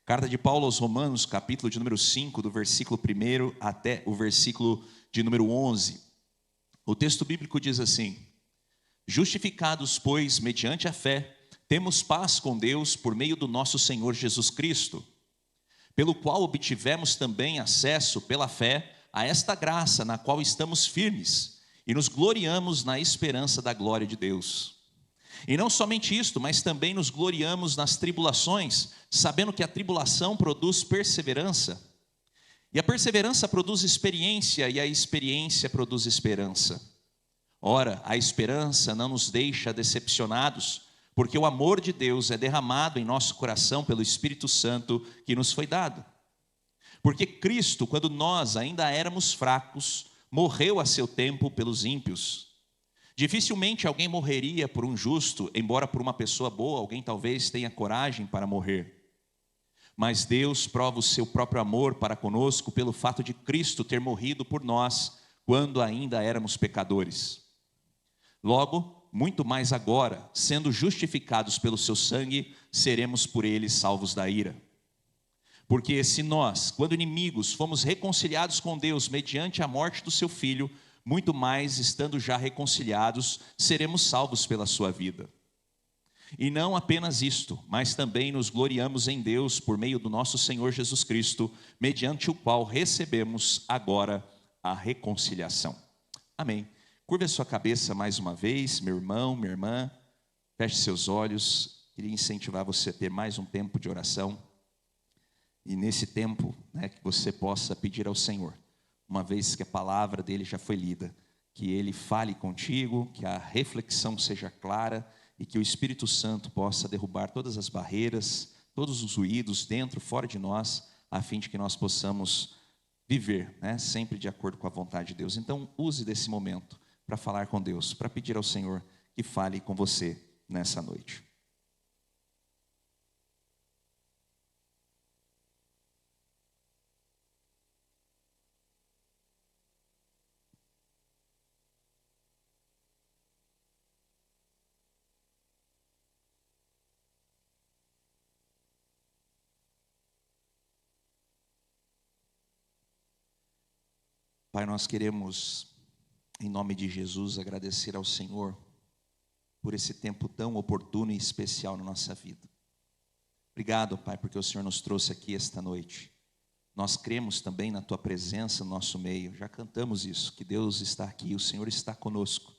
Carta de Paulo aos Romanos, capítulo de número 5, do versículo 1 até o versículo de número 11. O texto bíblico diz assim: Justificados, pois, mediante a fé, temos paz com Deus por meio do nosso Senhor Jesus Cristo, pelo qual obtivemos também acesso pela fé a esta graça na qual estamos firmes e nos gloriamos na esperança da glória de Deus. E não somente isto, mas também nos gloriamos nas tribulações, sabendo que a tribulação produz perseverança, e a perseverança produz experiência, e a experiência produz esperança. Ora, a esperança não nos deixa decepcionados, porque o amor de Deus é derramado em nosso coração pelo Espírito Santo que nos foi dado. Porque Cristo, quando nós ainda éramos fracos, morreu a seu tempo pelos ímpios. Dificilmente alguém morreria por um justo, embora por uma pessoa boa, alguém talvez tenha coragem para morrer. Mas Deus prova o seu próprio amor para conosco pelo fato de Cristo ter morrido por nós, quando ainda éramos pecadores. Logo, muito mais agora, sendo justificados pelo seu sangue, seremos por ele salvos da ira. Porque se nós, quando inimigos, fomos reconciliados com Deus mediante a morte do seu Filho, muito mais, estando já reconciliados, seremos salvos pela sua vida. E não apenas isto, mas também nos gloriamos em Deus por meio do nosso Senhor Jesus Cristo, mediante o qual recebemos agora a reconciliação. Amém. Curve a sua cabeça mais uma vez, meu irmão, minha irmã, feche seus olhos. Queria incentivar você a ter mais um tempo de oração. E nesse tempo, que você possa pedir ao Senhor, uma vez que a palavra dele já foi lida, que ele fale contigo, que a reflexão seja clara e que o Espírito Santo possa derrubar todas as barreiras, todos os ruídos dentro, fora de nós, a fim de que nós possamos viver, sempre de acordo com a vontade de Deus. Então, use desse momento para falar com Deus, para pedir ao Senhor que fale com você nessa noite. Pai, nós queremos, em nome de Jesus, agradecer ao Senhor por esse tempo tão oportuno e especial na nossa vida. Obrigado, Pai, porque o Senhor nos trouxe aqui esta noite. Nós cremos também na Tua presença no nosso meio. Já cantamos isso, que Deus está aqui, o Senhor está conosco.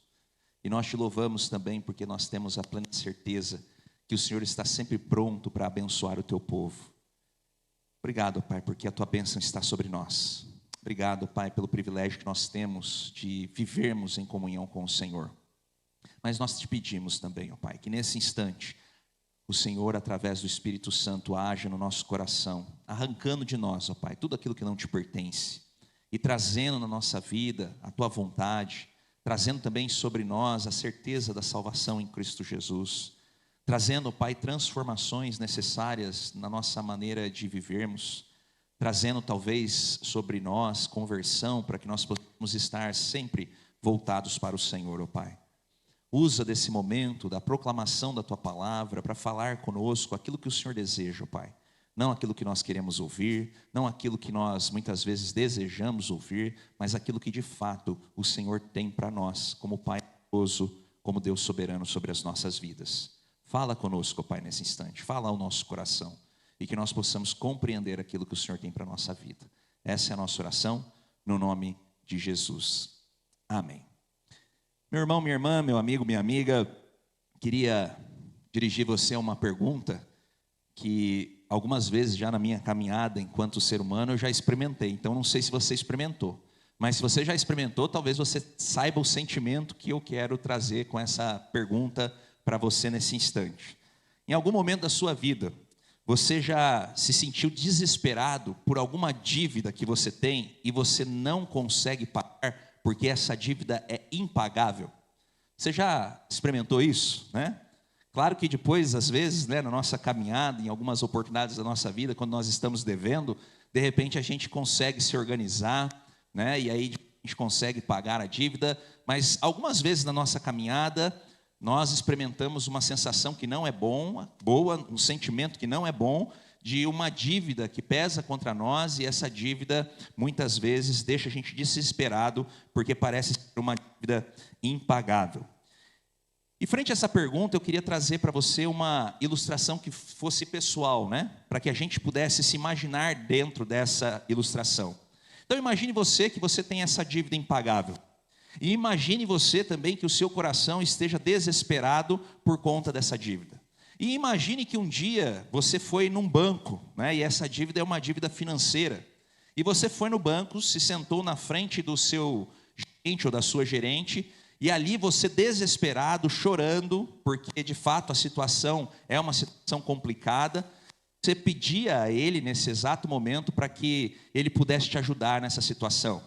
E nós te louvamos também porque nós temos a plena certeza que o Senhor está sempre pronto para abençoar o Teu povo. Obrigado, Pai, porque a Tua bênção está sobre nós. Obrigado, Pai, pelo privilégio que nós temos de vivermos em comunhão com o Senhor. Mas nós te pedimos também, ó Pai, que nesse instante o Senhor, através do Espírito Santo, haja no nosso coração, arrancando de nós, ó Pai, tudo aquilo que não te pertence e trazendo na nossa vida a Tua vontade, trazendo também sobre nós a certeza da salvação em Cristo Jesus, trazendo, ó Pai, transformações necessárias na nossa maneira de vivermos, trazendo talvez sobre nós conversão para que nós possamos estar sempre voltados para o Senhor, ó Pai. Usa desse momento da proclamação da Tua palavra para falar conosco aquilo que o Senhor deseja, ó Pai. Não aquilo que nós queremos ouvir, não aquilo que nós muitas vezes desejamos ouvir, mas aquilo que de fato o Senhor tem para nós, como Pai amoroso, como Deus soberano sobre as nossas vidas. Fala conosco, ó Pai, nesse instante, fala ao nosso coração. E que nós possamos compreender aquilo que o Senhor tem para a nossa vida. Essa é a nossa oração, no nome de Jesus. Amém. Meu irmão, minha irmã, meu amigo, minha amiga, queria dirigir você a uma pergunta que algumas vezes já na minha caminhada enquanto ser humano eu já experimentei. Então não sei se você experimentou, mas se você já experimentou, talvez você saiba o sentimento que eu quero trazer com essa pergunta para você nesse instante. Em algum momento da sua vida, você já se sentiu desesperado por alguma dívida que você tem e você não consegue pagar porque essa dívida é impagável? Você já experimentou isso, Claro que depois, às vezes, na nossa caminhada, em algumas oportunidades da nossa vida, quando nós estamos devendo, de repente a gente consegue se organizar, e aí a gente consegue pagar a dívida, mas algumas vezes na nossa caminhada, nós experimentamos uma sensação que não é boa, um sentimento que não é bom, de uma dívida que pesa contra nós, e essa dívida muitas vezes deixa a gente desesperado, porque parece ser uma dívida impagável. E frente a essa pergunta, eu queria trazer para você uma ilustração que fosse pessoal, né? Para que a gente pudesse se imaginar dentro dessa ilustração. Então imagine você que você tem essa dívida impagável. E imagine você também que o seu coração esteja desesperado por conta dessa dívida. E imagine que um dia você foi num banco, né? E essa dívida é uma dívida financeira. E você foi no banco, se sentou na frente do seu gerente ou da sua gerente, e ali você desesperado, chorando, porque de fato a situação é uma situação complicada, você pedia a ele nesse exato momento para que ele pudesse te ajudar nessa situação.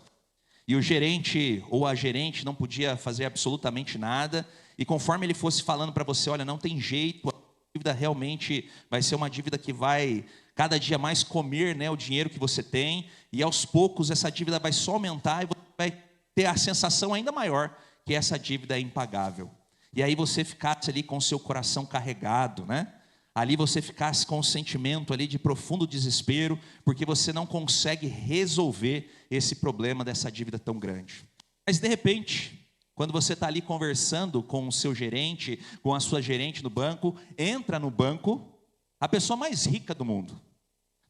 E o gerente ou a gerente não podia fazer absolutamente nada, e conforme ele fosse falando para você, olha, não tem jeito, a dívida realmente vai ser uma dívida que vai cada dia mais comer, né, o dinheiro que você tem, e aos poucos essa dívida vai só aumentar, e você vai ter a sensação ainda maior que essa dívida é impagável. E aí você ficasse ali com o seu coração carregado, né? Ali você ficasse com um sentimento ali de profundo desespero, porque você não consegue resolver esse problema dessa dívida tão grande. Mas de repente, quando você está ali conversando com o seu gerente, com a sua gerente no banco, entra no banco a pessoa mais rica do mundo.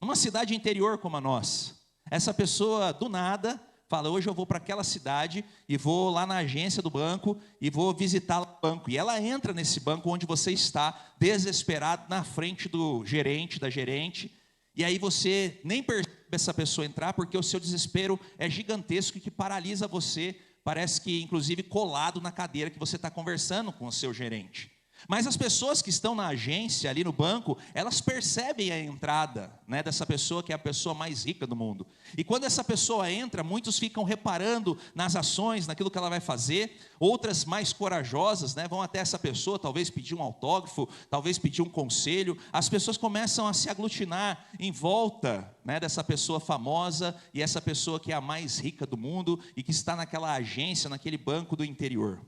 Numa cidade interior como a nossa, essa pessoa do nada fala, hoje eu vou para aquela cidade e vou lá na agência do banco e vou visitar o banco. E ela entra nesse banco onde você está, desesperado, na frente do gerente, da gerente. E aí você nem percebe essa pessoa entrar, porque o seu desespero é gigantesco e que paralisa você. Parece que, inclusive, colado na cadeira que você está conversando com o seu gerente. Mas as pessoas que estão na agência, ali no banco, elas percebem a entrada, né, dessa pessoa que é a pessoa mais rica do mundo. E quando essa pessoa entra, muitos ficam reparando nas ações, naquilo que ela vai fazer. Outras mais corajosas, né, vão até essa pessoa, talvez pedir um autógrafo, talvez pedir um conselho. As pessoas começam a se aglutinar em volta, né, dessa pessoa famosa, e essa pessoa que é a mais rica do mundo e que está naquela agência, naquele banco do interior.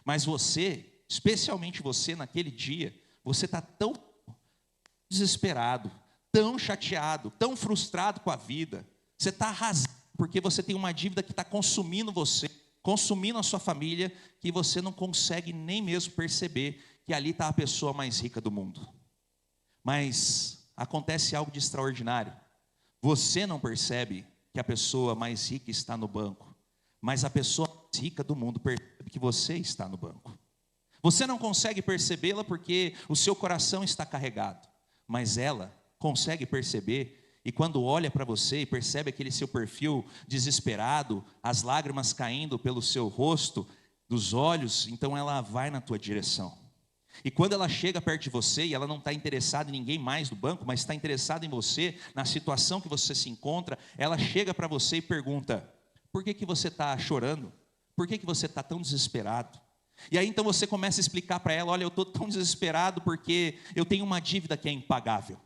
Mas você, especialmente você naquele dia, você está tão desesperado, tão chateado, tão frustrado com a vida, você está arrasado porque você tem uma dívida que está consumindo você, consumindo a sua família, que você não consegue nem mesmo perceber que ali está a pessoa mais rica do mundo. Mas acontece algo de extraordinário, você não percebe que a pessoa mais rica está no banco, mas a pessoa mais rica do mundo percebe que você está no banco. Você não consegue percebê-la porque o seu coração está carregado, mas ela consegue perceber, e quando olha para você e percebe aquele seu perfil desesperado, as lágrimas caindo pelo seu rosto, dos olhos, então ela vai na tua direção. E quando ela chega perto de você, e ela não está interessada em ninguém mais do banco, mas está interessada em você, na situação que você se encontra, ela chega para você e pergunta, por que você está chorando? Por que você está tão desesperado? E aí então você começa a explicar para ela, olha, eu estou tão desesperado porque eu tenho uma dívida que é impagável.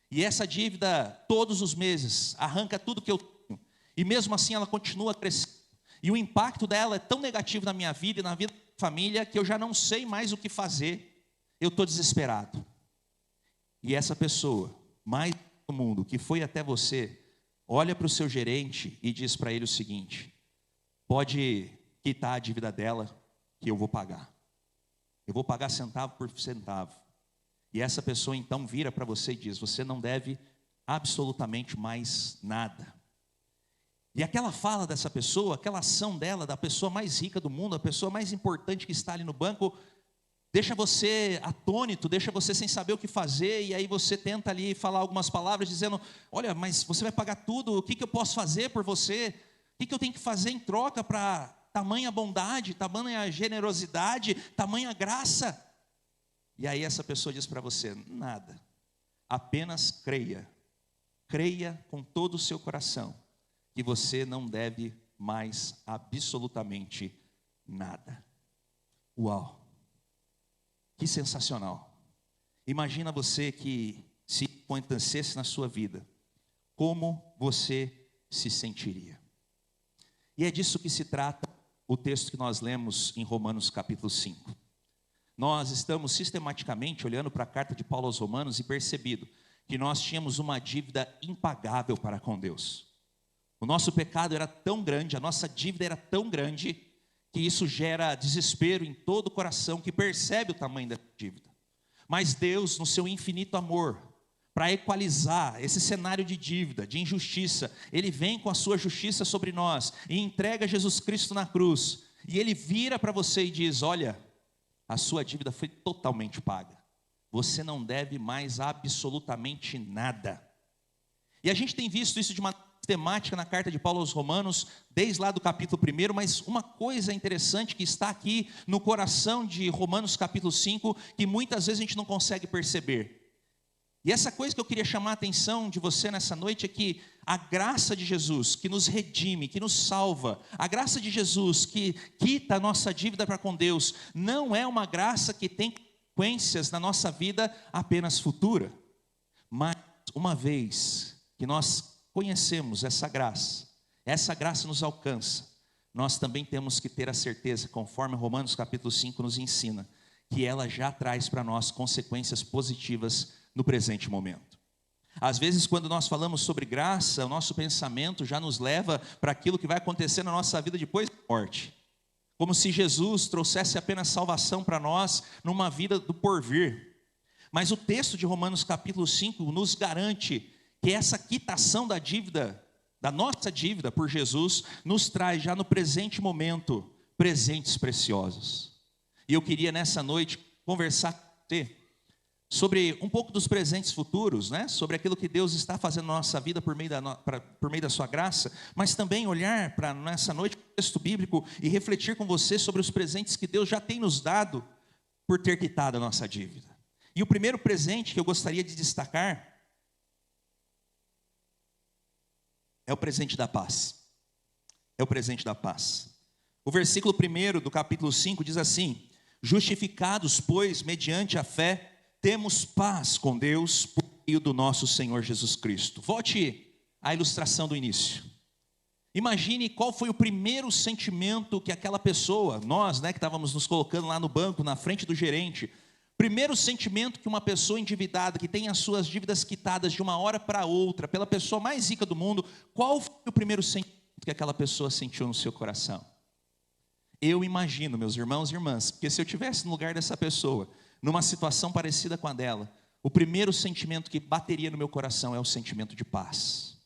E essa dívida, todos os meses, arranca tudo que eu tenho. E mesmo assim ela continua crescendo. E o impacto dela é tão negativo na minha vida e na vida da minha família, que eu já não sei mais o que fazer. Eu estou desesperado. E essa pessoa, mais do mundo, que foi até você, olha para o seu gerente e diz para ele o seguinte, pode quitar a dívida dela, que eu vou pagar. Eu vou pagar centavo por centavo. E essa pessoa então vira para você e diz, você não deve absolutamente mais nada. E aquela fala dessa pessoa, aquela ação dela, da pessoa mais rica do mundo, a pessoa mais importante que está ali no banco, deixa você atônito, deixa você sem saber o que fazer, e aí você tenta ali falar algumas palavras dizendo, olha, mas você vai pagar tudo, o que eu posso fazer por você? O que eu tenho que fazer em troca para tamanha bondade, tamanha generosidade, tamanha graça? E aí essa pessoa diz para você, nada, apenas creia, creia com todo o seu coração, que você não deve mais absolutamente nada. Uau, que sensacional. Imagina você que se acontecesse na sua vida, como você se sentiria? E é disso que se trata o texto que nós lemos em Romanos capítulo 5. Nós estamos sistematicamente olhando para a carta de Paulo aos Romanos e percebido que nós tínhamos uma dívida impagável para com Deus. O nosso pecado era tão grande, a nossa dívida era tão grande, que isso gera desespero em todo o coração que percebe o tamanho da dívida. Mas Deus, no seu infinito amor, para equalizar esse cenário de dívida, de injustiça, Ele vem com a sua justiça sobre nós e entrega Jesus Cristo na cruz. E Ele vira para você e diz: olha, a sua dívida foi totalmente paga. Você não deve mais absolutamente nada. E a gente tem visto isso de uma temática na carta de Paulo aos Romanos, desde lá do capítulo 1, mas uma coisa interessante que está aqui no coração de Romanos capítulo 5, que muitas vezes a gente não consegue perceber. E essa coisa que eu queria chamar a atenção de você nessa noite é que a graça de Jesus, que nos redime, que nos salva, a graça de Jesus que quita a nossa dívida para com Deus, não é uma graça que tem consequências na nossa vida apenas futura, mas uma vez que nós conhecemos essa graça nos alcança, nós também temos que ter a certeza, conforme Romanos capítulo 5 nos ensina, que ela já traz para nós consequências positivas no presente momento. Às vezes, quando nós falamos sobre graça, o nosso pensamento já nos leva para aquilo que vai acontecer na nossa vida depois da morte, como se Jesus trouxesse apenas salvação para nós numa vida do porvir. Mas o texto de Romanos capítulo 5 nos garante que essa quitação da dívida, da nossa dívida por Jesus, nos traz já no presente momento, presentes preciosos. E eu queria nessa noite conversar com você sobre um pouco dos presentes futuros, né? Sobre aquilo que Deus está fazendo na nossa vida por meio da sua graça, mas também olhar para nessa noite o texto bíblico e refletir com você sobre os presentes que Deus já tem nos dado por ter quitado a nossa dívida. E o primeiro presente que eu gostaria de destacar é o presente da paz. É o presente da paz. O versículo 1 do capítulo 5 diz assim: justificados, pois, mediante a fé, temos paz com Deus por meio do nosso Senhor Jesus Cristo. Volte à ilustração do início. Imagine qual foi o primeiro sentimento que aquela pessoa, nós, que estávamos nos colocando lá no banco, na frente do gerente, primeiro sentimento que uma pessoa endividada, que tem as suas dívidas quitadas de uma hora para outra, pela pessoa mais rica do mundo, qual foi o primeiro sentimento que aquela pessoa sentiu no seu coração? Eu imagino, meus irmãos e irmãs, porque se eu estivesse no lugar dessa pessoa, numa situação parecida com a dela, o primeiro sentimento que bateria no meu coração é o sentimento de paz,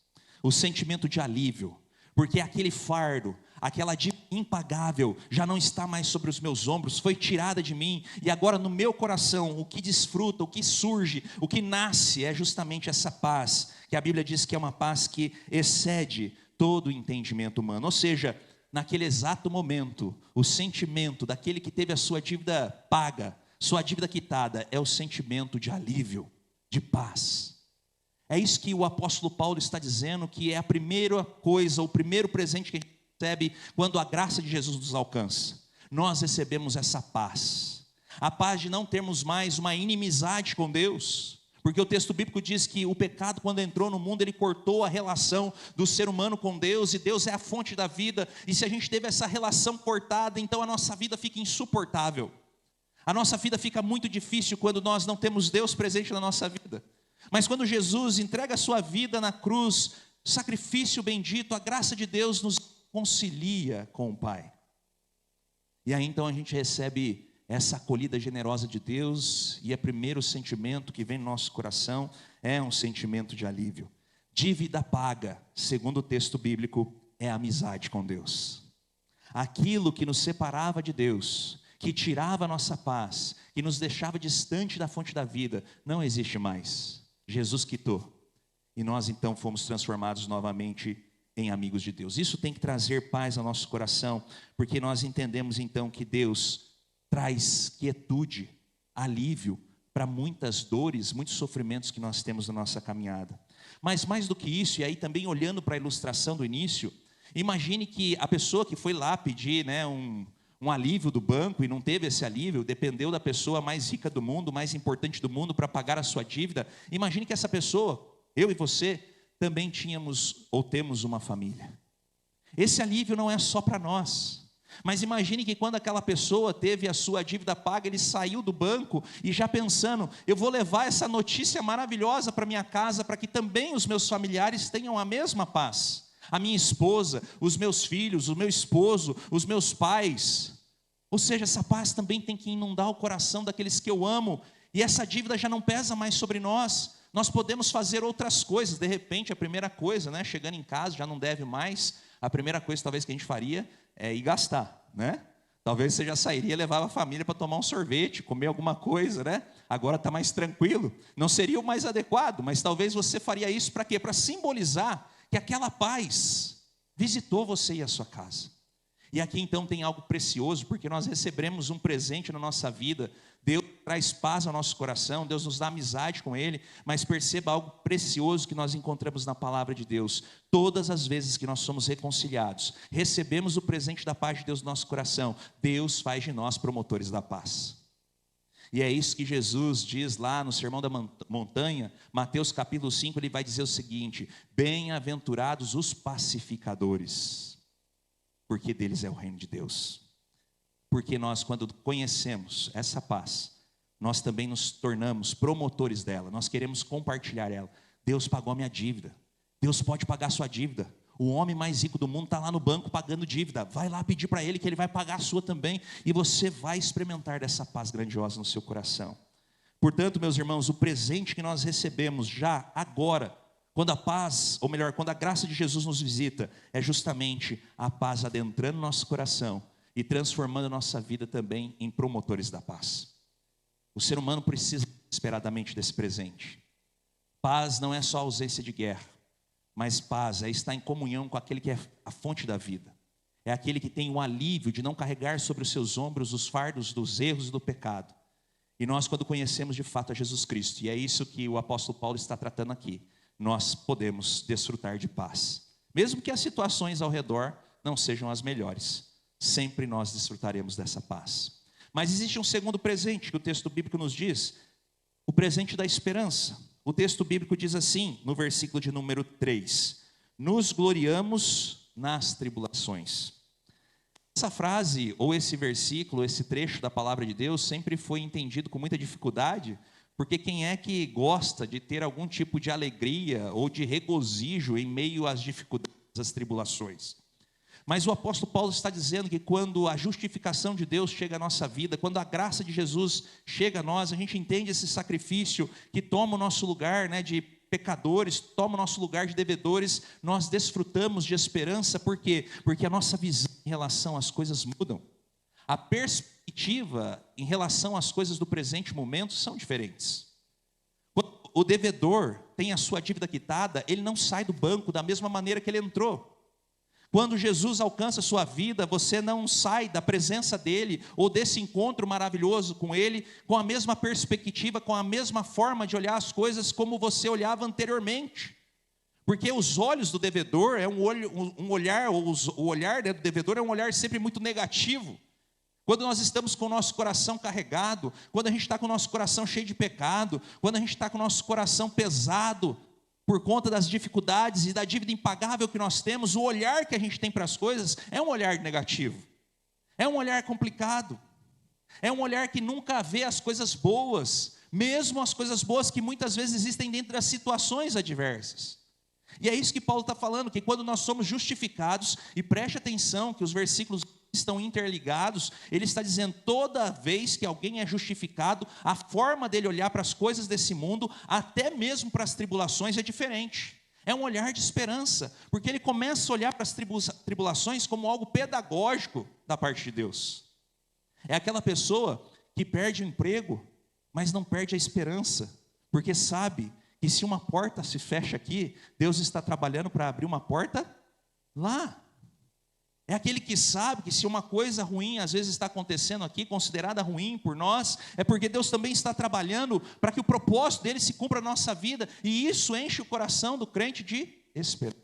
o sentimento de alívio, porque aquele fardo, aquela dívida impagável já não está mais sobre os meus ombros, foi tirada de mim, e agora no meu coração o que desfruta, o que surge, o que nasce é justamente essa paz, que a Bíblia diz que é uma paz que excede todo o entendimento humano. Ou seja, naquele exato momento, o sentimento daquele que teve a sua dívida paga, sua dívida quitada, é o sentimento de alívio, de paz. É isso que o apóstolo Paulo está dizendo, que é a primeira coisa, o primeiro presente que a gente recebe quando a graça de Jesus nos alcança. Nós recebemos essa paz, a paz de não termos mais uma inimizade com Deus, porque o texto bíblico diz que o pecado, quando entrou no mundo, ele cortou a relação do ser humano com Deus, e Deus é a fonte da vida, e se a gente teve essa relação cortada, então a nossa vida fica insuportável. A nossa vida fica muito difícil quando nós não temos Deus presente na nossa vida. Mas quando Jesus entrega a sua vida na cruz, sacrifício bendito, a graça de Deus nos concilia com o Pai. E aí então a gente recebe essa acolhida generosa de Deus, e o primeiro sentimento que vem no nosso coração é um sentimento de alívio. Dívida paga, segundo o texto bíblico, é a amizade com Deus. Aquilo que nos separava de Deus, que tirava a nossa paz, que nos deixava distante da fonte da vida, não existe mais. Jesus quitou, e nós então fomos transformados novamente em amigos de Deus. Isso tem que trazer paz ao nosso coração, porque nós entendemos então que Deus traz quietude, alívio para muitas dores, muitos sofrimentos que nós temos na nossa caminhada. Mas mais do que isso, e aí também olhando para a ilustração do início, imagine que a pessoa que foi lá pedir um alívio do banco e não teve esse alívio, dependeu da pessoa mais rica do mundo, mais importante do mundo para pagar a sua dívida. Imagine que essa pessoa, eu e você, também tínhamos ou temos uma família. Esse alívio não é só para nós. Mas imagine que quando aquela pessoa teve a sua dívida paga, ele saiu do banco e já pensando: eu vou levar essa notícia maravilhosa para minha casa, para que também os meus familiares tenham a mesma paz. A minha esposa, os meus filhos, o meu esposo, os meus pais. Ou seja, essa paz também tem que inundar o coração daqueles que eu amo. E essa dívida já não pesa mais sobre nós. Nós podemos fazer outras coisas. De repente, a primeira coisa, né, chegando em casa, já não deve mais. A primeira coisa talvez que a gente faria é ir gastar, né? Talvez você já sairia e levava a família para tomar um sorvete, comer alguma coisa, né? Agora está mais tranquilo. Não seria o mais adequado, mas talvez você faria isso para quê? Para simbolizar que aquela paz visitou você e a sua casa. E aqui então tem algo precioso, porque nós recebemos um presente na nossa vida. Deus traz paz ao nosso coração, Deus nos dá amizade com Ele, mas perceba algo precioso que nós encontramos na palavra de Deus. Todas as vezes que nós somos reconciliados, recebemos o presente da paz de Deus no nosso coração, Deus faz de nós promotores da paz. E é isso que Jesus diz lá no Sermão da Montanha, Mateus capítulo 5, ele vai dizer o seguinte: bem-aventurados os pacificadores, porque deles é o reino de Deus. Porque nós, quando conhecemos essa paz, nós também nos tornamos promotores dela, nós queremos compartilhar ela. Deus pagou a minha dívida, Deus pode pagar a sua dívida. O homem mais rico do mundo está lá no banco pagando dívida. Vai lá pedir para ele que ele vai pagar a sua também, e você vai experimentar dessa paz grandiosa no seu coração. Portanto, meus irmãos, o presente que nós recebemos já agora, quando a paz, ou melhor, quando a graça de Jesus nos visita, é justamente a paz adentrando nosso coração e transformando a nossa vida também em promotores da paz. O ser humano precisa desesperadamente desse presente. Paz não é só ausência de guerra, mas paz é estar em comunhão com aquele que é a fonte da vida. É aquele que tem o alívio de não carregar sobre os seus ombros os fardos dos erros e do pecado. E nós, quando conhecemos de fato a Jesus Cristo, e é isso que o apóstolo Paulo está tratando aqui, nós podemos desfrutar de paz. Mesmo que as situações ao redor não sejam as melhores, sempre nós desfrutaremos dessa paz. Mas existe um segundo presente que o texto bíblico nos diz, o presente da esperança. O texto bíblico diz assim, no versículo de número 3, nos gloriamos nas tribulações. Essa frase, ou esse versículo, esse trecho da palavra de Deus, sempre foi entendido com muita dificuldade, porque quem é que gosta de ter algum tipo de alegria ou de regozijo em meio às dificuldades, às tribulações? Mas o apóstolo Paulo está dizendo que quando a justificação de Deus chega à nossa vida, quando a graça de Jesus chega a nós, a gente entende esse sacrifício que toma o nosso lugar, né, de pecadores, toma o nosso lugar de devedores, nós desfrutamos de esperança. Por quê? Porque a nossa visão em relação às coisas mudam. A perspectiva em relação às coisas do presente momento são diferentes. Quando o devedor tem a sua dívida quitada, ele não sai do banco da mesma maneira que ele entrou. Quando Jesus alcança a sua vida, você não sai da presença dele, ou desse encontro maravilhoso com ele, com a mesma perspectiva, com a mesma forma de olhar as coisas como você olhava anteriormente. Porque os olhos do devedor é o olhar do devedor é um olhar sempre muito negativo. Quando nós estamos com o nosso coração carregado, quando a gente está com o nosso coração cheio de pecado, quando a gente está com o nosso coração pesado, por conta das dificuldades e da dívida impagável que nós temos, o olhar que a gente tem para as coisas é um olhar negativo, é um olhar complicado, é um olhar que nunca vê as coisas boas, mesmo as coisas boas que muitas vezes existem dentro das situações adversas. E é isso que Paulo está falando, que quando nós somos justificados, e preste atenção que os versículos estão interligados, ele está dizendo, toda vez que alguém é justificado, a forma dele olhar para as coisas desse mundo, até mesmo para as tribulações, é diferente. É um olhar de esperança, porque ele começa a olhar para as tribulações como algo pedagógico da parte de Deus. É aquela pessoa que perde o emprego, mas não perde a esperança, porque sabe que se uma porta se fecha aqui, Deus está trabalhando para abrir uma porta lá. É aquele que sabe que se uma coisa ruim às vezes está acontecendo aqui, considerada ruim por nós, é porque Deus também está trabalhando para que o propósito dele se cumpra na nossa vida, e isso enche o coração do crente de esperança.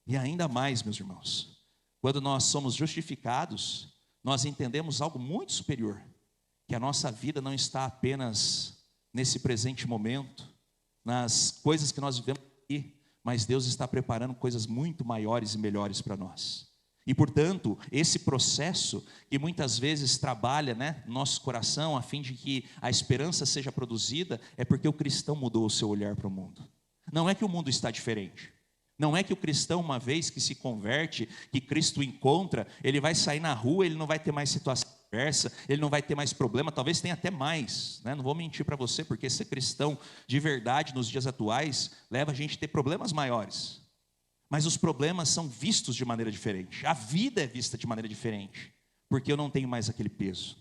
E ainda mais, meus irmãos, quando nós somos justificados, nós entendemos algo muito superior, que a nossa vida não está apenas nesse presente momento, nas coisas que nós vivemos aqui, mas Deus está preparando coisas muito maiores e melhores para nós. E, portanto, esse processo que muitas vezes trabalha, né, no nosso coração, a fim de que a esperança seja produzida, é porque o cristão mudou o seu olhar para o mundo. Não é que o mundo está diferente. Não é que o cristão, uma vez que se converte, que Cristo encontra, ele vai sair na rua, ele não vai ter mais situação adversa, ele não vai ter mais problema, talvez tenha até mais, né? Não vou mentir para você, porque ser cristão de verdade nos dias atuais leva a gente a ter problemas maiores. Mas os problemas são vistos de maneira diferente. A vida é vista de maneira diferente. Porque eu não tenho mais aquele peso.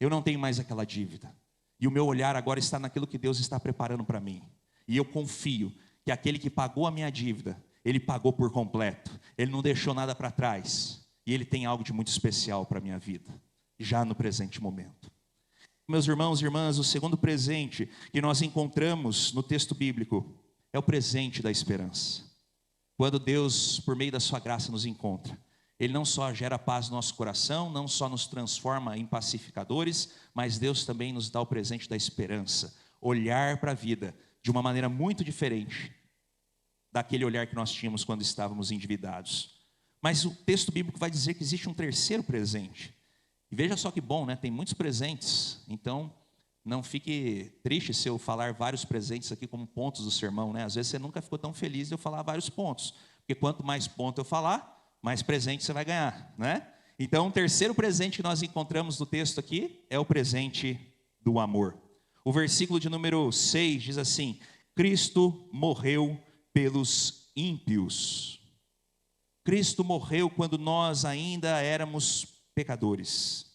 Eu não tenho mais aquela dívida. E o meu olhar agora está naquilo que Deus está preparando para mim. E eu confio que aquele que pagou a minha dívida, Ele pagou por completo. Ele não deixou nada para trás. E Ele tem algo de muito especial para a minha vida. Já no presente momento. Meus irmãos e irmãs, o segundo presente que nós encontramos no texto bíblico é o presente da esperança. Quando Deus, por meio da sua graça, nos encontra, Ele não só gera paz no nosso coração, não só nos transforma em pacificadores, mas Deus também nos dá o presente da esperança, olhar para a vida de uma maneira muito diferente daquele olhar que nós tínhamos quando estávamos endividados. Mas o texto bíblico vai dizer que existe um terceiro presente. E veja só que bom, né? Tem muitos presentes, então não fique triste se eu falar vários presentes aqui como pontos do sermão, né? Às vezes você nunca ficou tão feliz de eu falar vários pontos, porque quanto mais ponto eu falar, mais presente você vai ganhar, né? Então, o terceiro presente que nós encontramos no texto aqui é o presente do amor. O versículo de número 6 diz assim: Cristo morreu pelos ímpios. Cristo morreu quando nós ainda éramos pecadores.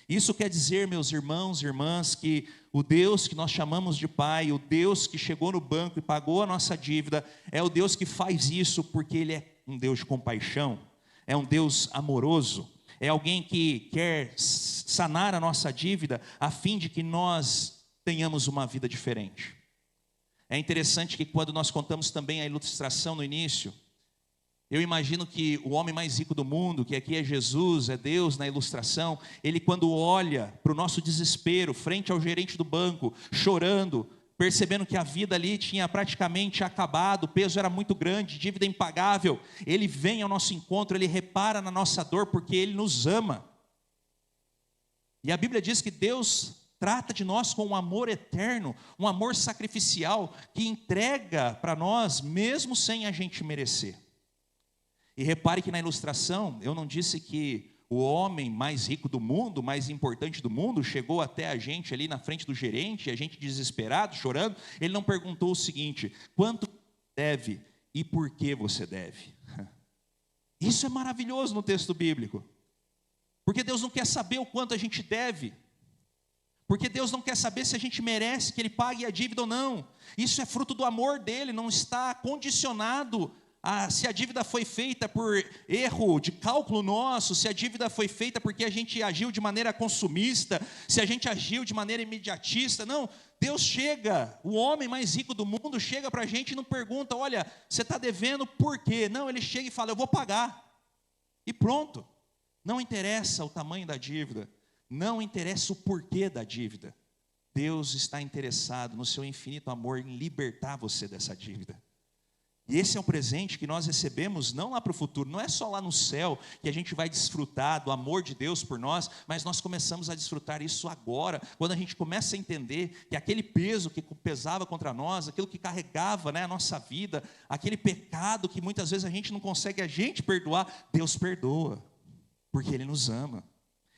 Isso quer dizer, meus irmãos e irmãs, que o Deus que nós chamamos de Pai, o Deus que chegou no banco e pagou a nossa dívida, é o Deus que faz isso porque Ele é um Deus de compaixão, é um Deus amoroso, é alguém que quer sanar a nossa dívida a fim de que nós tenhamos uma vida diferente. É interessante que quando nós contamos também a ilustração no início, eu imagino que o homem mais rico do mundo, que aqui é Jesus, é Deus na ilustração, ele quando olha para o nosso desespero, frente ao gerente do banco, chorando, percebendo que a vida ali tinha praticamente acabado, o peso era muito grande, dívida impagável, ele vem ao nosso encontro, ele repara na nossa dor, porque ele nos ama. E a Bíblia diz que Deus trata de nós com um amor eterno, um amor sacrificial, que entrega para nós, mesmo sem a gente merecer. E repare que na ilustração, eu não disse que o homem mais rico do mundo, mais importante do mundo, chegou até a gente ali na frente do gerente, a gente desesperado, chorando. Ele não perguntou o seguinte: quanto deve e por que você deve? Isso é maravilhoso no texto bíblico. Porque Deus não quer saber o quanto a gente deve. Porque Deus não quer saber se a gente merece que Ele pague a dívida ou não. Isso é fruto do amor dEle, não está condicionado se a dívida foi feita por erro de cálculo nosso, se a dívida foi feita porque a gente agiu de maneira consumista, se a gente agiu de maneira imediatista. Não, Deus chega, o homem mais rico do mundo chega para a gente e não pergunta: olha, você está devendo por quê? Não, ele chega e fala: eu vou pagar. E pronto. Não interessa o tamanho da dívida, não interessa o porquê da dívida. Deus está interessado no seu infinito amor em libertar você dessa dívida. E esse é um presente que nós recebemos não lá para o futuro, não é só lá no céu que a gente vai desfrutar do amor de Deus por nós, mas nós começamos a desfrutar isso agora, quando a gente começa a entender que aquele peso que pesava contra nós, aquilo que carregava, né, a nossa vida, aquele pecado que muitas vezes a gente não consegue perdoar, Deus perdoa, porque Ele nos ama.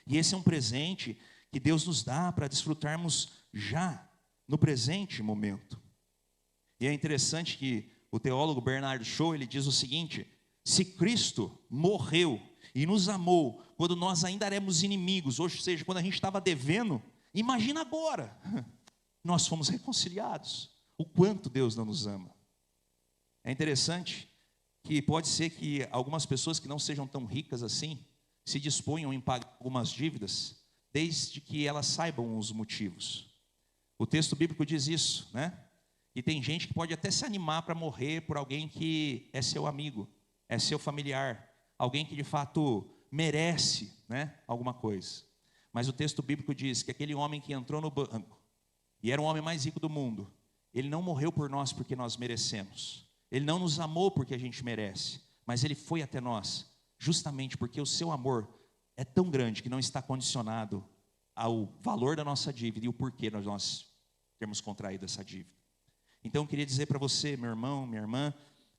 E esse é um presente que Deus nos dá para desfrutarmos já, no presente momento. E é interessante que o teólogo Bernard Shaw, ele diz o seguinte: se Cristo morreu e nos amou quando nós ainda éramos inimigos, ou seja, quando a gente estava devendo, imagina agora, nós fomos reconciliados, o quanto Deus não nos ama. É interessante que pode ser que algumas pessoas que não sejam tão ricas assim, se disponham em pagar algumas dívidas, desde que elas saibam os motivos. O texto bíblico diz isso, né? E tem gente que pode até se animar para morrer por alguém que é seu amigo, é seu familiar, alguém que de fato merece, né, alguma coisa. Mas o texto bíblico diz que aquele homem que entrou no banco, e era o homem mais rico do mundo, ele não morreu por nós porque nós merecemos. Ele não nos amou porque a gente merece, mas ele foi até nós, justamente porque o seu amor é tão grande que não está condicionado ao valor da nossa dívida e o porquê nós termos contraído essa dívida. Então eu queria dizer para você, meu irmão, minha irmã,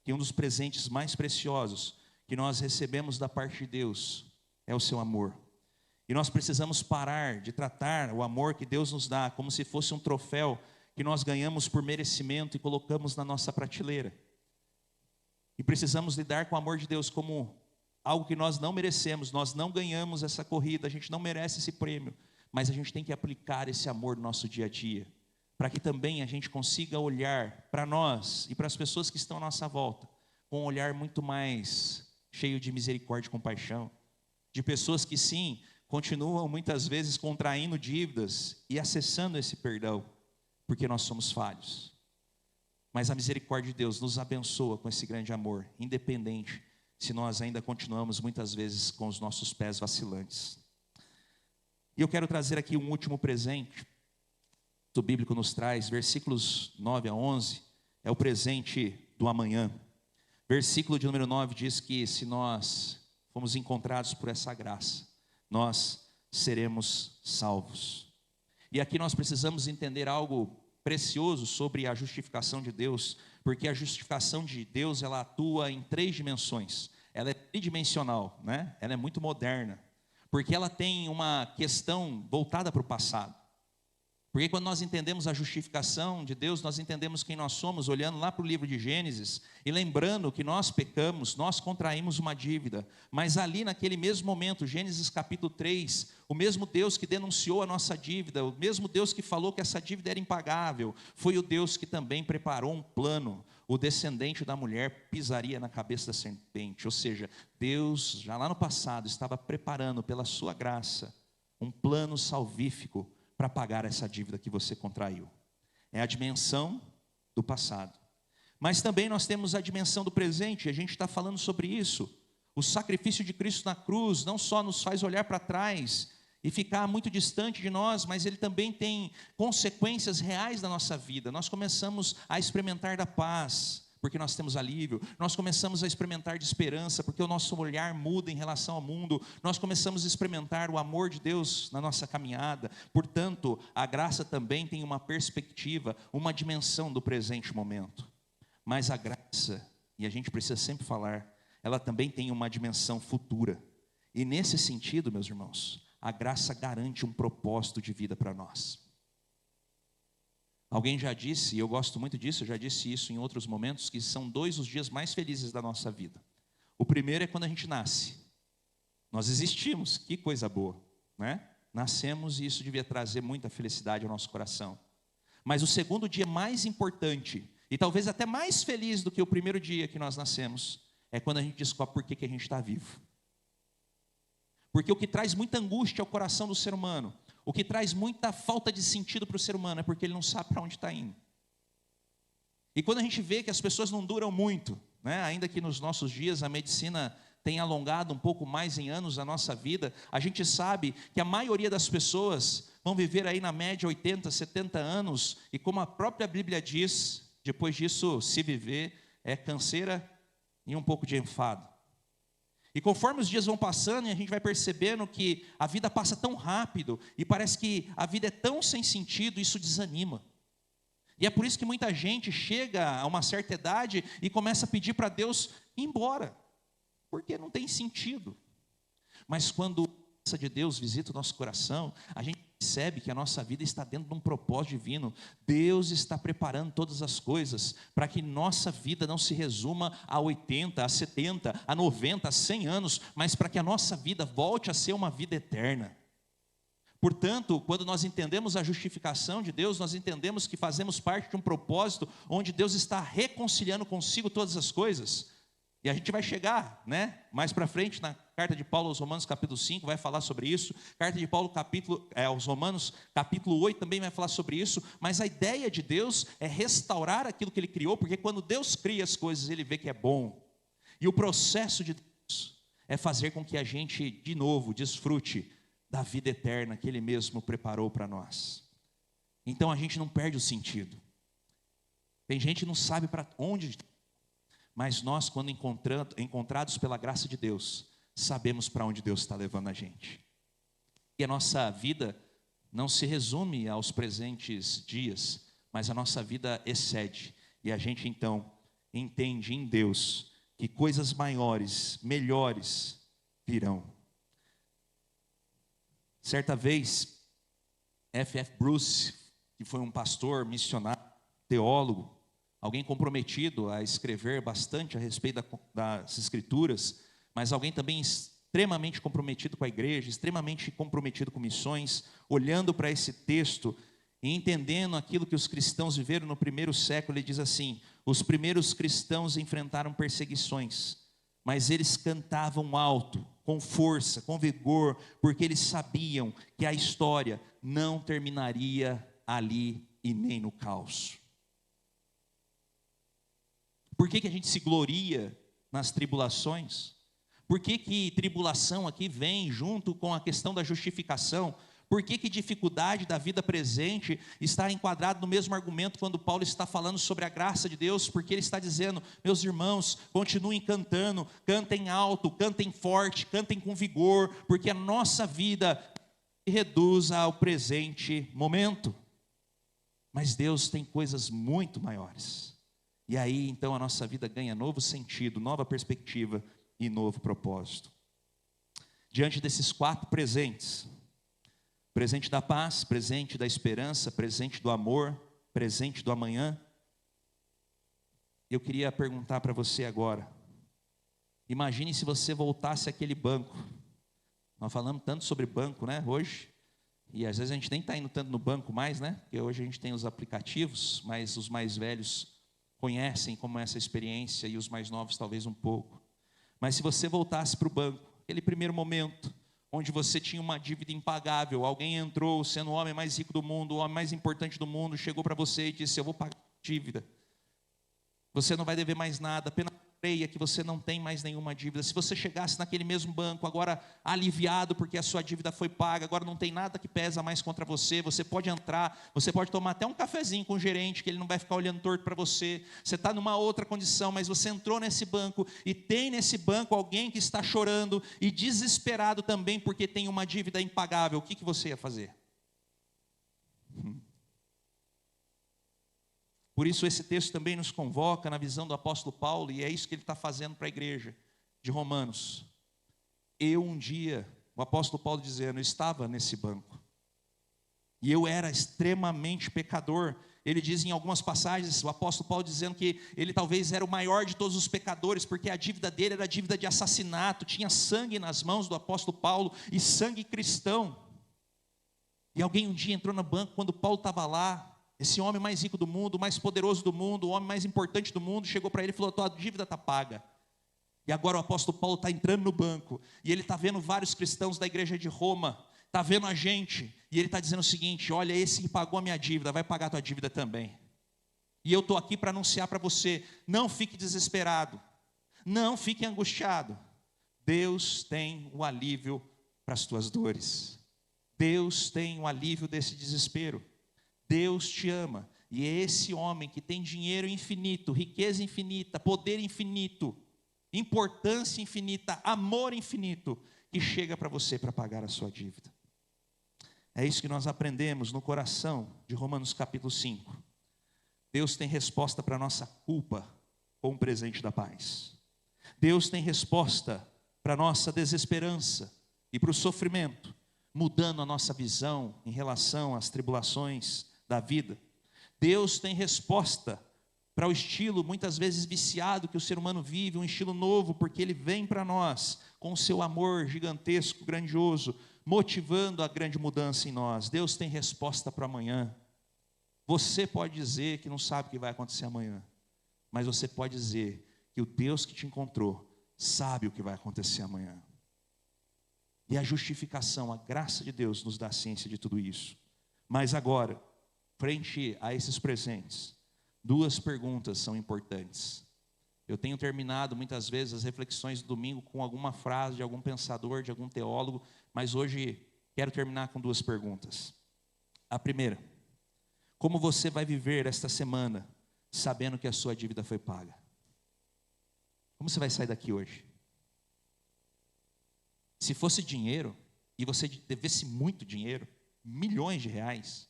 que um dos presentes mais preciosos que nós recebemos da parte de Deus é o seu amor. E nós precisamos parar de tratar o amor que Deus nos dá como se fosse um troféu que nós ganhamos por merecimento e colocamos na nossa prateleira. E precisamos lidar com o amor de Deus como algo que nós não merecemos, nós não ganhamos essa corrida, a gente não merece esse prêmio, mas a gente tem que aplicar esse amor no nosso dia a dia, para que também a gente consiga olhar para nós e para as pessoas que estão à nossa volta, com um olhar muito mais cheio de misericórdia e compaixão, de pessoas que sim, continuam muitas vezes contraindo dívidas e acessando esse perdão, porque nós somos falhos. Mas a misericórdia de Deus nos abençoa com esse grande amor, independente se nós ainda continuamos muitas vezes com os nossos pés vacilantes. E eu quero trazer aqui um último presente que o bíblico nos traz, versículos 9 a 11, é o presente do amanhã. Versículo de número 9 diz que se nós fomos encontrados por essa graça, nós seremos salvos. E aqui nós precisamos entender algo precioso sobre a justificação de Deus, porque a justificação de Deus, ela atua em 3 dimensões. Ela é tridimensional, né? Ela é muito moderna, porque ela tem uma questão voltada para o passado. Porque quando nós entendemos a justificação de Deus, nós entendemos quem nós somos, olhando lá para o livro de Gênesis, e lembrando que nós pecamos, nós contraímos uma dívida, mas ali naquele mesmo momento, Gênesis capítulo 3, o mesmo Deus que denunciou a nossa dívida, o mesmo Deus que falou que essa dívida era impagável, foi o Deus que também preparou um plano. O descendente da mulher pisaria na cabeça da serpente, ou seja, Deus já lá no passado estava preparando pela sua graça um plano salvífico para pagar essa dívida que você contraiu. É a dimensão do passado. Mas também nós temos a dimensão do presente, e a gente está falando sobre isso. O sacrifício de Cristo na cruz não só nos faz olhar para trás e ficar muito distante de nós, mas ele também tem consequências reais na nossa vida. Nós começamos a experimentar da paz, porque nós temos alívio. Nós começamos a experimentar de esperança, porque o nosso olhar muda em relação ao mundo. Nós começamos a experimentar o amor de Deus na nossa caminhada. Portanto, a graça também tem uma perspectiva, uma dimensão do presente momento. Mas a graça, e a gente precisa sempre falar, ela também tem uma dimensão futura. E nesse sentido, meus irmãos, a graça garante um propósito de vida para nós. Alguém já disse, e eu gosto muito disso, eu já disse isso em outros momentos, que são 2 os dias mais felizes da nossa vida. O primeiro é quando a gente nasce. Nós existimos, que coisa boa, né? Nascemos e isso devia trazer muita felicidade ao nosso coração. Mas o segundo dia mais importante, e talvez até mais feliz do que o primeiro dia que nós nascemos, é quando a gente descobre por que a gente está vivo. Porque o que traz muita angústia ao coração do ser humano, o que traz muita falta de sentido para o ser humano, é porque ele não sabe para onde está indo. E quando a gente vê que as pessoas não duram muito, né, ainda que nos nossos dias a medicina tenha alongado um pouco mais em anos a nossa vida, a gente sabe que a maioria das pessoas vão viver aí na média 80, 70 anos, e como a própria Bíblia diz, depois disso, se viver, é canseira e um pouco de enfado. E conforme os dias vão passando, a gente vai percebendo que a vida passa tão rápido, e parece que a vida é tão sem sentido, isso desanima. E é por isso que muita gente chega a uma certa idade e começa a pedir para Deus ir embora, porque não tem sentido. Mas quando a graça de Deus visita o nosso coração, a gente percebe que a nossa vida está dentro de um propósito divino. Deus está preparando todas as coisas para que nossa vida não se resuma a 80, a 70, a 90, a 100 anos, mas para que a nossa vida volte a ser uma vida eterna. Portanto, quando nós entendemos a justificação de Deus, nós entendemos que fazemos parte de um propósito onde Deus está reconciliando consigo todas as coisas. E a gente vai chegar, né, mais para frente na carta de Paulo aos Romanos capítulo 5 vai falar sobre isso. Carta de Paulo aos Romanos capítulo 8 também vai falar sobre isso. Mas a ideia de Deus é restaurar aquilo que Ele criou, porque quando Deus cria as coisas, Ele vê que é bom. E o processo de Deus é fazer com que a gente, de novo, desfrute da vida eterna que Ele mesmo preparou para nós. Então a gente não perde o sentido. Tem gente que não sabe para onde. Mas nós, quando encontrados pela graça de Deus, sabemos para onde Deus está levando a gente. E a nossa vida não se resume aos presentes dias, mas a nossa vida excede. E a gente então entende em Deus que coisas maiores, melhores virão. Certa vez, F.F. Bruce, que foi um pastor, missionário, teólogo, alguém comprometido a escrever bastante a respeito das Escrituras, mas alguém também extremamente comprometido com a igreja, extremamente comprometido com missões, olhando para esse texto e entendendo aquilo que os cristãos viveram no primeiro século. Ele diz assim: os primeiros cristãos enfrentaram perseguições, mas eles cantavam alto, com força, com vigor, porque eles sabiam que a história não terminaria ali e nem no caos. Por que a gente se gloria nas tribulações? Por que tribulação aqui vem junto com a questão da justificação? Por que dificuldade da vida presente está enquadrado no mesmo argumento quando Paulo está falando sobre a graça de Deus? Porque ele está dizendo: meus irmãos, continuem cantando, cantem alto, cantem forte, cantem com vigor, porque a nossa vida se reduz ao presente momento. Mas Deus tem coisas muito maiores. E aí então a nossa vida ganha novo sentido, nova perspectiva e novo propósito. Diante desses 4 presentes: presente da paz, presente da esperança, presente do amor, presente do amanhã, eu queria perguntar para você agora: imagine se você voltasse àquele banco. Nós falamos tanto sobre banco, né, hoje, e às vezes a gente nem está indo tanto no banco mais, né, porque hoje a gente tem os aplicativos, mas os mais velhos conhecem como é essa experiência, e os mais novos talvez um pouco. Mas se você voltasse para o banco, aquele primeiro momento, onde você tinha uma dívida impagável, alguém entrou sendo o homem mais rico do mundo, o homem mais importante do mundo, chegou para você e disse: eu vou pagar a dívida, você não vai dever mais nada, apenas creia que você não tem mais nenhuma dívida. Se você chegasse naquele mesmo banco, agora aliviado porque a sua dívida foi paga, agora não tem nada que pesa mais contra você, você pode entrar, você pode tomar até um cafezinho com o gerente, que ele não vai ficar olhando torto para você, você está numa outra condição, mas você entrou nesse banco, e tem nesse banco alguém que está chorando e desesperado também porque tem uma dívida impagável. O que você ia fazer? Por isso esse texto também nos convoca na visão do apóstolo Paulo, e é isso que ele está fazendo para a igreja de Romanos. Um dia, o apóstolo Paulo dizendo, eu estava nesse banco, e eu era extremamente pecador. Ele diz em algumas passagens, o apóstolo Paulo dizendo que ele talvez era o maior de todos os pecadores, porque a dívida dele era a dívida de assassinato, tinha sangue nas mãos do apóstolo Paulo, e sangue cristão. E alguém um dia entrou no banco, quando Paulo estava lá, esse homem mais rico do mundo, o mais poderoso do mundo, o homem mais importante do mundo, chegou para ele e falou: tua dívida está paga. E agora o apóstolo Paulo está entrando no banco, e ele está vendo vários cristãos da igreja de Roma, está vendo a gente, e ele está dizendo o seguinte: olha, esse que pagou a minha dívida, vai pagar a tua dívida também. E eu estou aqui para anunciar para você: não fique desesperado, não fique angustiado, Deus tem o alívio para as tuas dores, Deus tem o alívio desse desespero. Deus te ama, e é esse homem que tem dinheiro infinito, riqueza infinita, poder infinito, importância infinita, amor infinito, que chega para você para pagar a sua dívida. É isso que nós aprendemos no coração de Romanos capítulo 5. Deus tem resposta para a nossa culpa com o presente da paz. Deus tem resposta para a nossa desesperança e para o sofrimento, mudando a nossa visão em relação às tribulações da vida. Deus tem resposta para o estilo muitas vezes viciado que o ser humano vive, um estilo novo, porque ele vem para nós com o seu amor gigantesco, grandioso, motivando a grande mudança em nós. Deus tem resposta para amanhã. Você pode dizer que não sabe o que vai acontecer amanhã, mas você pode dizer que o Deus que te encontrou sabe o que vai acontecer amanhã. E a justificação, a graça de Deus nos dá a ciência de tudo isso. Mas agora, frente a esses presentes, 2 perguntas são importantes. Eu tenho terminado muitas vezes as reflexões do domingo com alguma frase de algum pensador, de algum teólogo, mas hoje quero terminar com 2 perguntas. A primeira: como você vai viver esta semana sabendo que a sua dívida foi paga? Como você vai sair daqui hoje? Se fosse dinheiro, e você devesse muito dinheiro, milhões de reais,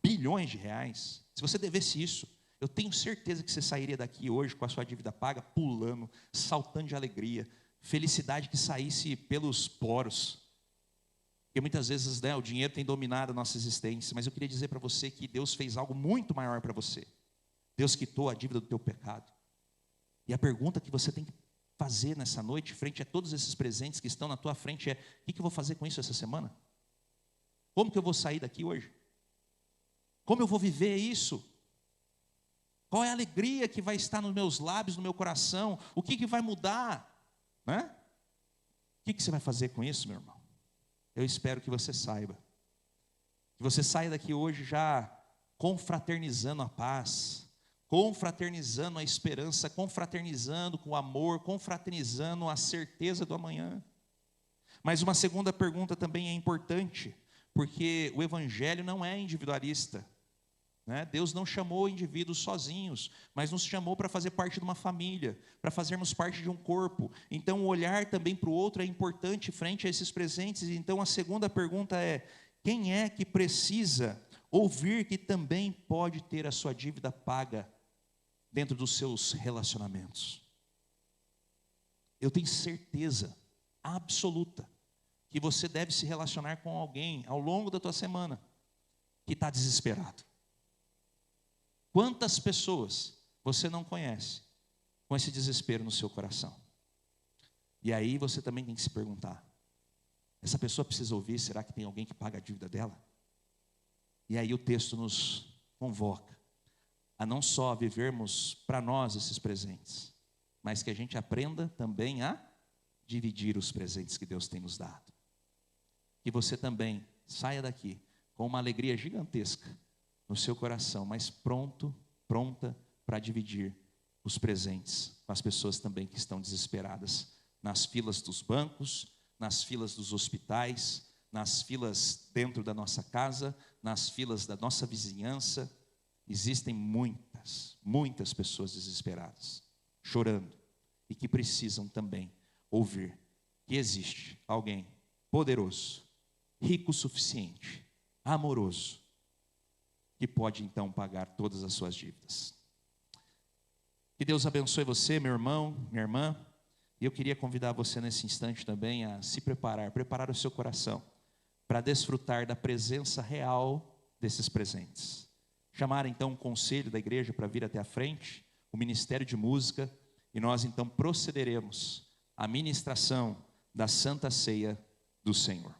bilhões de reais, se você devesse isso, eu tenho certeza que você sairia daqui hoje com a sua dívida paga, pulando, saltando de alegria, felicidade que saísse pelos poros. Porque muitas vezes, né, o dinheiro tem dominado a nossa existência, mas eu queria dizer para você que Deus fez algo muito maior para você. Deus quitou a dívida do teu pecado. E a pergunta que você tem que fazer nessa noite, frente a todos esses presentes que estão na tua frente, é: o que eu vou fazer com isso essa semana? Como que eu vou sair daqui hoje? Como eu vou viver isso? Qual é a alegria que vai estar nos meus lábios, no meu coração? O que vai mudar? Né? O que você vai fazer com isso, meu irmão? Eu espero que você saiba. Que você saia daqui hoje já confraternizando a paz, confraternizando a esperança, confraternizando com o amor, confraternizando a certeza do amanhã. Mas uma segunda pergunta também é importante, porque o Evangelho não é individualista. Deus não chamou indivíduos sozinhos, mas nos chamou para fazer parte de uma família, para fazermos parte de um corpo. Então, o olhar também para o outro é importante frente a esses presentes. Então, a segunda pergunta é: quem é que precisa ouvir que também pode ter a sua dívida paga dentro dos seus relacionamentos? Eu tenho certeza absoluta que você deve se relacionar com alguém ao longo da tua semana que está desesperado. Quantas pessoas você não conhece com esse desespero no seu coração? E aí você também tem que se perguntar: essa pessoa precisa ouvir, será que tem alguém que paga a dívida dela? E aí o texto nos convoca a não só vivermos para nós esses presentes, mas que a gente aprenda também a dividir os presentes que Deus tem nos dado. Que você também saia daqui com uma alegria gigantesca no seu coração, mas pronta para dividir os presentes com as pessoas também que estão desesperadas, nas filas dos bancos, nas filas dos hospitais, nas filas dentro da nossa casa, nas filas da nossa vizinhança. Existem muitas pessoas desesperadas, chorando, e que precisam também ouvir que existe alguém poderoso, rico o suficiente, amoroso, que pode então pagar todas as suas dívidas. Que Deus abençoe você, meu irmão, minha irmã. E eu queria convidar você nesse instante também a se preparar o seu coração para desfrutar da presença real desses presentes. Chamar então o conselho da igreja para vir até a frente, o ministério de música, e nós então procederemos à ministração da Santa Ceia do Senhor.